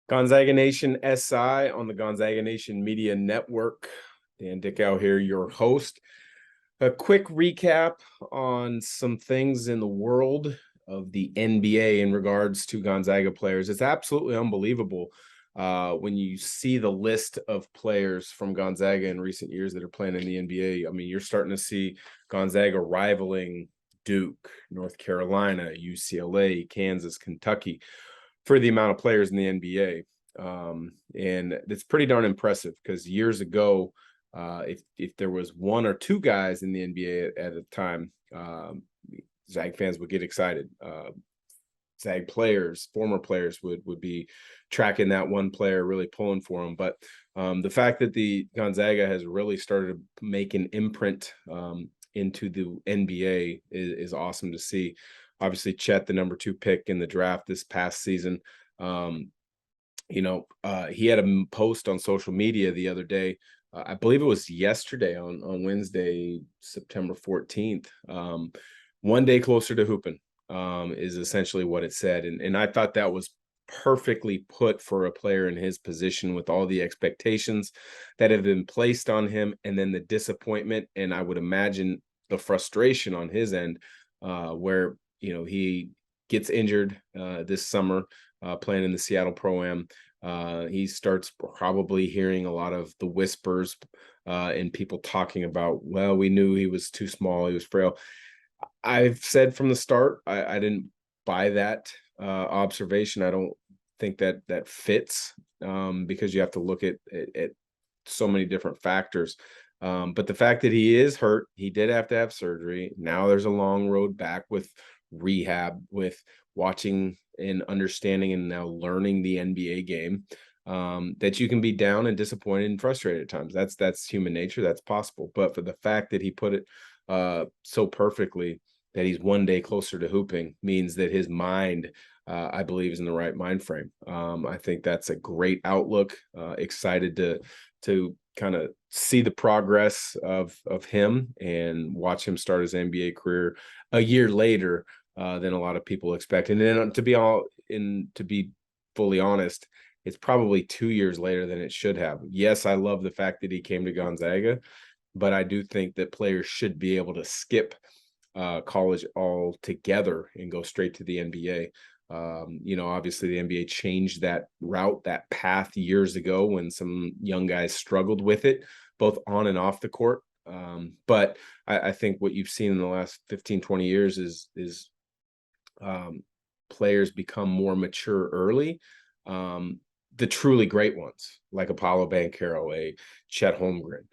Gonzaga Nation SI on the Gonzaga Nation Media Network. Dan Dickau here, your host. A quick recap on some things in the world of the NBA in regards to Gonzaga players. It's absolutely unbelievable when you see the list of players from Gonzaga in recent years that are playing in the NBA. I mean, you're starting to see Gonzaga rivaling Duke, North Carolina, UCLA, Kansas, Kentucky for the amount of players in the NBA. And it's pretty darn impressive because years ago, if there was one or two guys in the NBA at a time, Zag fans would get excited. Zag players, former players would be tracking that one player, really pulling for them. But the fact that the Gonzaga has really started to make an imprint into the NBA is awesome to see. Obviously, Chet, the number 2 pick in the draft this past season. Um, he had a post on social media the other day. I believe it was yesterday on Wednesday, September 14th. One day closer to hooping is essentially what it said. And I thought that was perfectly put for a player in his position with all the expectations that have been placed on him and then the disappointment. And I would imagine the frustration on his end where, he gets injured this summer playing in the Seattle Pro-Am. He starts probably hearing a lot of the whispers and people talking about, well, we knew he was too small, he was frail. I've said from the start, I didn't buy that observation. I don't think that fits because you have to look at so many different factors. But the fact that he is hurt, he did have to have surgery. Now there's a long road back with rehab, with watching and understanding and now learning the NBA game. That you can be down and disappointed and frustrated at times. That's human nature. That's possible. But for the fact that he put it so perfectly that he's one day closer to hooping means that his mind, I believe, is in the right mind frame. I think that's a great outlook. Excited to kind of see the progress of him and watch him start his NBA career a year later than a lot of people expect. And then to be fully honest, it's probably 2 years later than it should have. Yes, I love the fact that he came to Gonzaga, but I do think that players should be able to skip college altogether and go straight to the NBA. Obviously the NBA changed that route, that path years ago when some young guys struggled with it, both on and off the court. But I think what you've seen in the last 15, 20 years is players become more mature early. The truly great ones, like Apollo Banchero, a Chet Holmgren.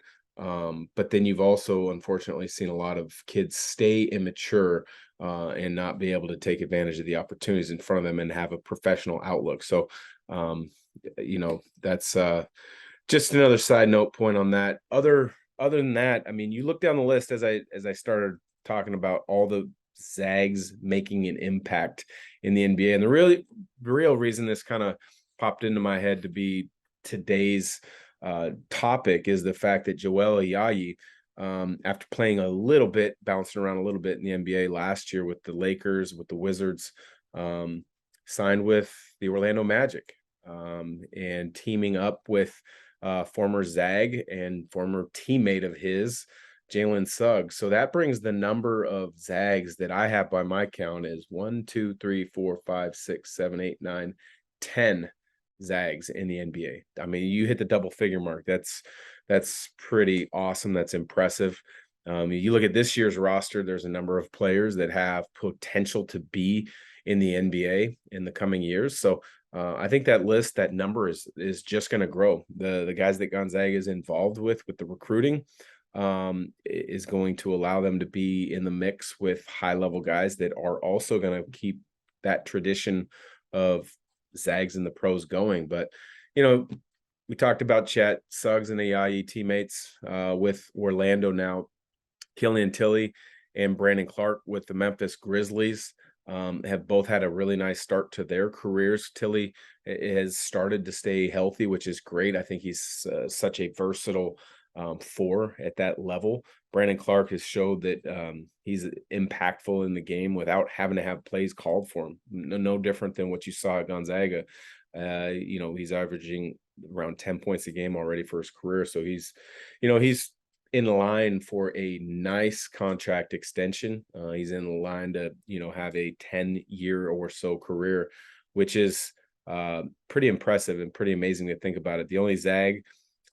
But then you've also unfortunately seen a lot of kids stay immature and not be able to take advantage of the opportunities in front of them and have a professional outlook. So, that's just another side note point on that. Other than that, I mean, you look down the list as I started talking about all the Zags making an impact in the NBA, and the real reason this kind of popped into my head to be today's topic is the fact that Joel Ayayi, after playing a little bit, bouncing around a little bit in the NBA last year with the Lakers, with the Wizards, signed with the Orlando Magic and teaming up with former Zag and former teammate of his, Jalen Suggs. So that brings the number of Zags that I have by my count is 1, 2, 3, 4, 5, 6, 7, 8, 9, 10 Zags in the NBA. I mean, you hit the double figure mark. That's pretty awesome. That's impressive. You look at this year's roster, there's a number of players that have potential to be in the NBA in the coming years. So I think that list, that number is just going to grow. The guys that Gonzaga is involved with the recruiting is going to allow them to be in the mix with high level guys that are also going to keep that tradition of Zags and the pros going. But we talked about Chet, Suggs, and Ayayi teammates with Orlando now. Killian Tilly and Brandon Clark with the Memphis Grizzlies have both had a really nice start to their careers. Tilly has started to stay healthy, which is great. I think he's such a versatile four at that level. Brandon Clark has showed that he's impactful in the game without having to have plays called for him. No different than what you saw at Gonzaga. He's averaging around 10 points a game already for his career. So he's in line for a nice contract extension. He's in line to, have a 10-year or so career, which is pretty impressive and pretty amazing to think about it. The only Zag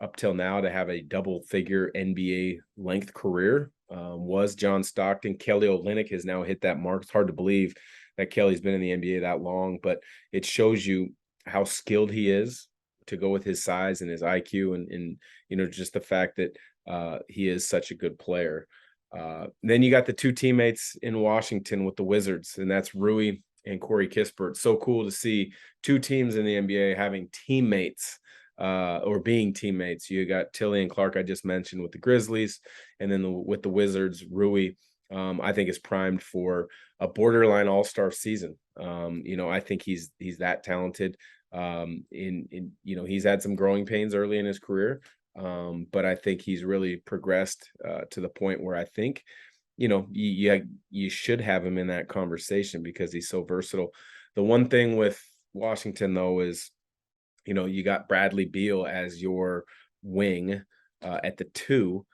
up till now to have a double-figure NBA length career was John Stockton. Kelly Olynyk has now hit that mark. It's hard to believe that Kelly's been in the NBA that long, but it shows you how skilled he is to go with his size and his IQ and just the fact that he is such a good player. Then you got the two teammates in Washington with the Wizards, and that's Rui and Corey Kispert. So cool to see two teams in the NBA having teammates or being teammates. You got Tilly and Clark, I just mentioned, with the Grizzlies, and then with the Wizards, Rui, I think is primed for a borderline all-star season. I think he's that talented. He's had some growing pains early in his career, but I think he's really progressed to the point where I think, you should have him in that conversation because he's so versatile. The one thing with Washington, though, is, you got Bradley Beal as your wing at the 2.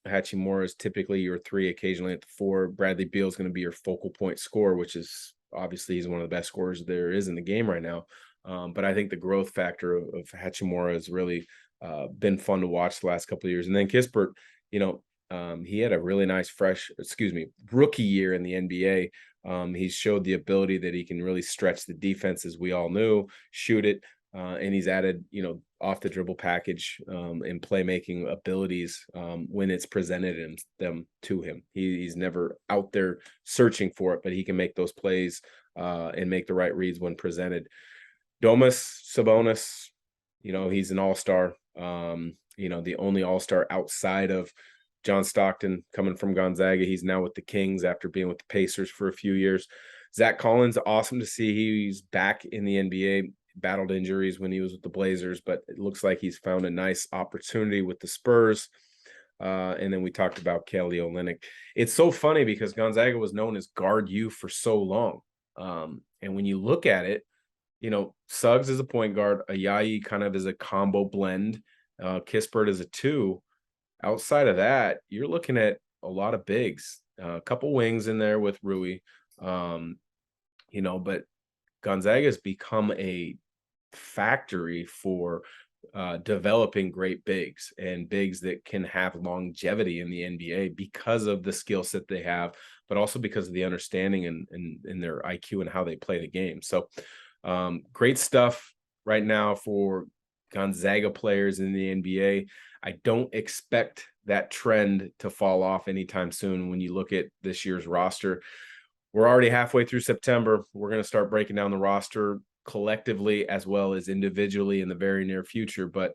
Hachimura is typically your 3, occasionally at the 4. Bradley Beal is going to be your focal point scorer, which is obviously he's one of the best scorers there is in the game right now. But I think the growth factor of Hachimura has really been fun to watch the last couple of years. And then Kispert, he had a really nice rookie year in the NBA. He's showed the ability that he can really stretch the defense, as we all knew, shoot it. And he's added, off the dribble package and playmaking abilities when it's presented them to him. He's never out there searching for it, but he can make those plays and make the right reads when presented. Domas Sabonis, he's an all-star. The only all-star outside of John Stockton coming from Gonzaga. He's now with the Kings after being with the Pacers for a few years. Zach Collins, awesome to see he's back in the NBA. Battled injuries when he was with the Blazers, but it looks like he's found a nice opportunity with the Spurs. And then we talked about Kelly Olynyk. It's so funny because Gonzaga was known as guard you for so long. And when you look at it, Suggs is a point guard, Ayayi kind of is a combo blend, Kispert is a 2. Outside of that, you're looking at a lot of bigs, a couple wings in there with Rui, but Gonzaga has become a factory for developing great bigs and bigs that can have longevity in the NBA because of the skill set they have, but also because of the understanding and their IQ and how they play the game. So great stuff right now for Gonzaga players in the NBA. I don't expect that trend to fall off anytime soon when you look at this year's roster. We're already halfway through September. We're going to start breaking down the roster collectively as well as individually in the very near future. But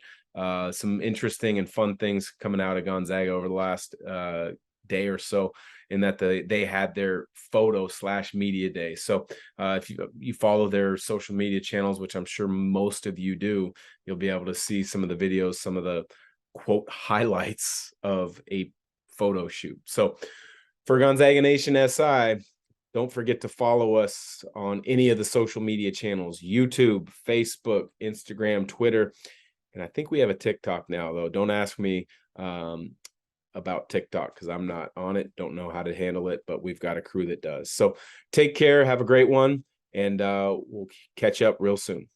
some interesting and fun things coming out of Gonzaga over the last day or so, in that they had their photo/media day. So if you follow their social media channels, which I'm sure most of you do, you'll be able to see some of the videos, some of the quote highlights of a photo shoot. So for Gonzaga Nation SI, don't forget to follow us on any of the social media channels: YouTube, Facebook, Instagram, Twitter. And I think we have a TikTok now, though. Don't ask me about TikTok because I'm not on it. Don't know how to handle it, but we've got a crew that does. So take care. Have a great one. And we'll catch up real soon.